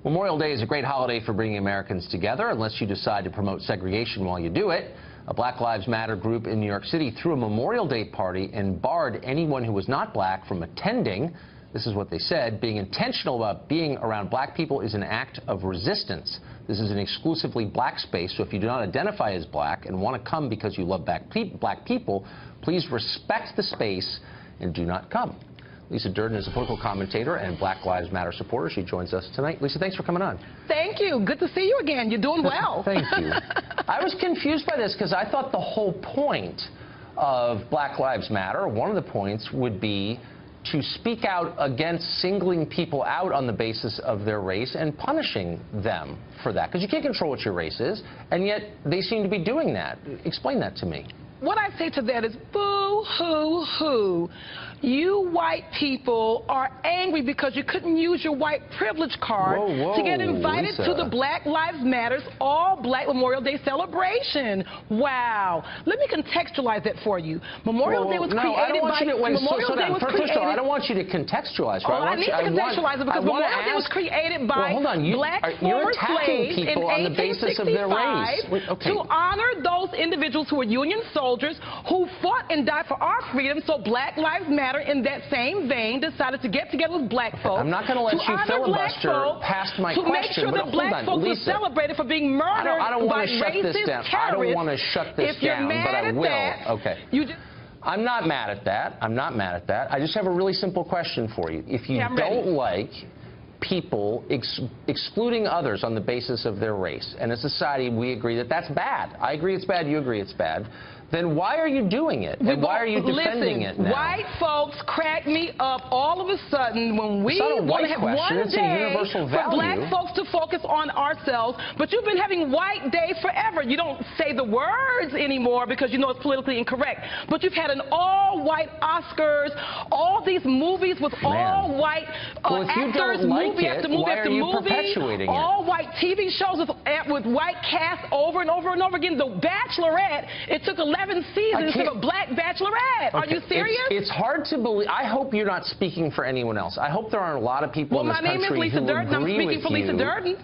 Memorial Day is a great holiday for bringing Americans together, unless you decide to promote segregation while you do it. A Black Lives Matter group in New York City threw a Memorial Day party and barred anyone who was not black from attending. This is what they said: being intentional about being around black people is an act of resistance. This is an exclusively black space, so if you do not identify as black and want to come because you love black people, please respect the space and do not come. Lisa Durden is a political commentator and Black Lives Matter supporter. She joins us tonight. Lisa, thanks for coming on. Thank you. Good to see you again. You're doing well. Thank you. I was confused by this because I thought the whole point of Black Lives Matter, one of the points, would be to speak out against singling people out on the basis of their race and punishing them for that. Because you can't control what your race is, and yet they seem to be doing that. Explain that to me. What I say to that is boo-hoo-hoo. You white people are angry because you couldn't use your white privilege card to get invited to the Black Lives Matters all-black Memorial Day celebration. Wow. Let me contextualize that for you. Memorial Day was created by... First of all, I don't want you to contextualize. Right? I need to contextualize it because Memorial Day was created by black former slaves in 1865 to honor those individuals who were Union soldiers who fought and died for our freedom. So Black Lives Matter, in that same vein, decided to get together with black folks. I'm not going to let you filibuster past my question. To make sure that black folks were celebrated for being murdered by racist terrorists. I don't want to shut this down, but I will. Okay. I'm not mad at that. I'm not mad at that. I just have a really simple question for you. If you don't like people excluding others on the basis of their race, and as a society we agree that that's bad. I agree it's bad, you agree it's bad. Then why are you doing it? And why are you defending it now? White folks crack me up all of a sudden when we want to have one day for black folks to focus on ourselves. But you've been having White Day forever. You don't say the words anymore because you know it's politically incorrect. But you've had an all-white Oscars, all these movies with all-white actors, movie after movie after movie, all-white TV shows with white cast over and over and over again. The Bachelorette, it took 11 seasons of a black bachelorette. Are you serious? It's hard to believe. I hope you're not speaking for anyone else. I hope there aren't a lot of people in this country who agree with you. Well, my name is Lisa Durden. I'm speaking for Lisa Durden.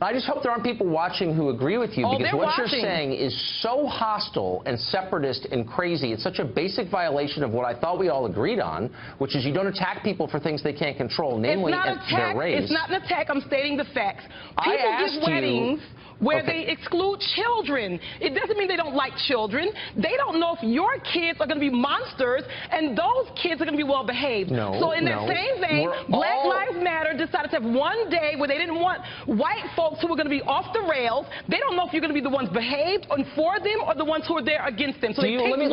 I just hope there aren't people watching who agree with you, because what you're saying is so hostile and separatist and crazy. It's such a basic violation of what I thought we all agreed on, which is you don't attack people for things they can't control, namely their race. It's not an attack. I'm stating the facts. People give weddings where they exclude children. It doesn't mean they don't like children. They don't know if your kids are going to be monsters and those kids are going to be well behaved. So in that same vein, Black Lives Matter decided to have one day where they didn't want white folks who were going to be off the rails. They don't know if you're going to be the ones behaved and for them or the ones who are there against them. So they pick one day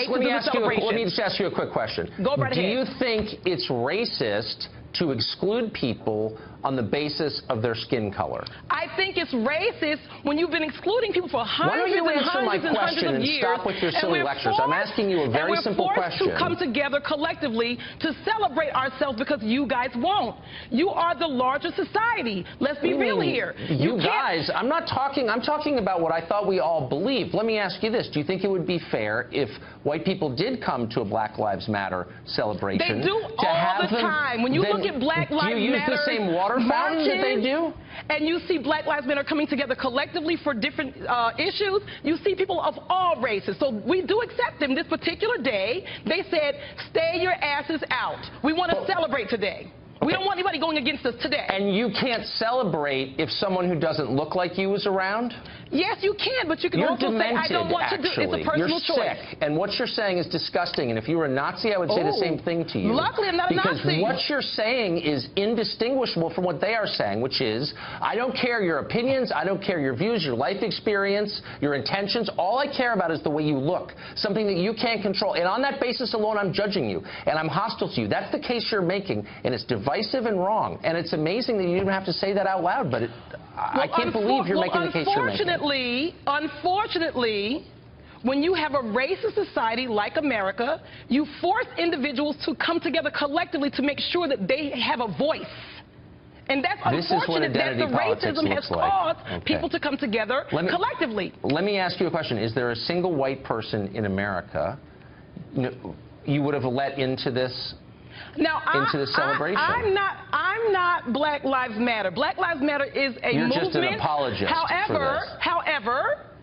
to do the celebration. Let me just ask you a quick question. Go right ahead. Do you think it's racist to exclude people on the basis of their skin color? I think it's racist when you've been excluding people for hundreds and hundreds and hundreds of years. Stop with your silly lectures. I'm asking you a very simple question. We're forced to come together collectively to celebrate ourselves because you guys won't. You are the larger society. Let's be real here. You guys, I'm talking about what I thought we all believed. Let me ask you this. Do you think it would be fair if white people did come to a Black Lives Matter celebration? They do all the time. When you look at Black Lives Matter, do you use the same water fountain that they do? And you see Black Lives Matter coming together collectively for different issues. You see people of all races. So we do accept them. This particular day, they said, stay your asses out. We want to celebrate today. We don't want anybody going against us today. And you can't celebrate if someone who doesn't look like you is around? Yes, you can, but you can also say, I don't want to do it. It's a personal choice. You're sick, and what you're saying is disgusting, and if you were a Nazi, I would say the same thing to you. Luckily, I'm not a Nazi. Because what you're saying is indistinguishable from what they are saying, which is, I don't care your opinions, I don't care your views, your life experience, your intentions. All I care about is the way you look, something that you can't control. And on that basis alone, I'm judging you, and I'm hostile to you. That's the case you're making, and it's divisive and wrong. And it's amazing that you didn't have to say that out loud, but I can't believe you're making the case you're making. Unfortunately, when you have a racist society like America, you force individuals to come together collectively to make sure that they have a voice. And that's unfortunate that the racism has caused people to come together collectively. Let me ask you a question. Is there a single white person in America you would have let into this Now, into the celebration. I'm not Black Lives Matter. Black Lives Matter is a movement. You're just an apologist for this.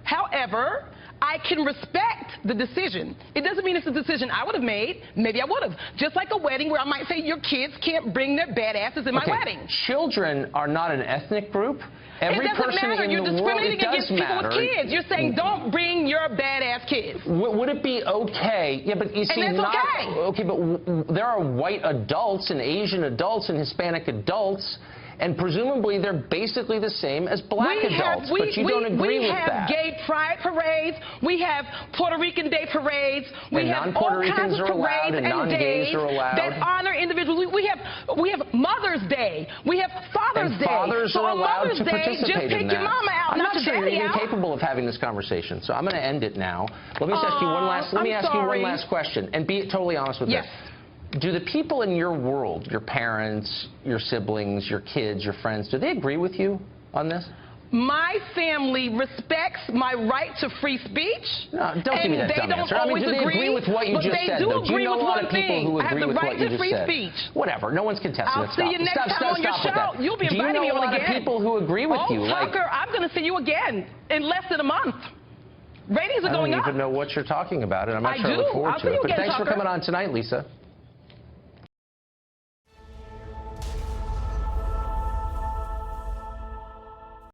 However, I can respect the decision. It doesn't mean it's a decision I would have made. Maybe I would have. Just like a wedding where I might say your kids can't bring their badasses in my wedding. Children are not an ethnic group. Every it doesn't person matter. in You're the world, discriminating against people with kids. You're saying don't bring your badass kids. Would it be okay? Yeah, but you see, and that's okay, but there are white adults and Asian adults and Hispanic adults. And presumably they're basically the same as black adults, but you don't agree with that. We have gay pride parades. We have Puerto Rican Day parades. We have all kinds of parades and days that honor individuals. We have Mother's Day. We have Father's Day. Fathers are allowed to participate just pick in that. your mama out, I'm not sure you're even capable of having this conversation, so I'm going to end it now. Let me ask you one last. Let me ask you one last question, and be totally honest with this. Do the people in your world, your parents, your siblings, your kids, your friends, do they agree with you on this? My family respects my right to free speech. No, don't give me that dumb answer. I mean, do they agree with what you just said, though? Do you know a lot of people who agree with what you just said? Whatever. No one's contesting it. I'll see you next time on your show. You'll be inviting me on again. Do you know a lot of people who agree with you? Tucker, I'm going to see you again in less than a month. Ratings are going up. I don't even know what you're talking about, and I'm not sure I look forward to it. But thanks for coming on tonight, Lisa.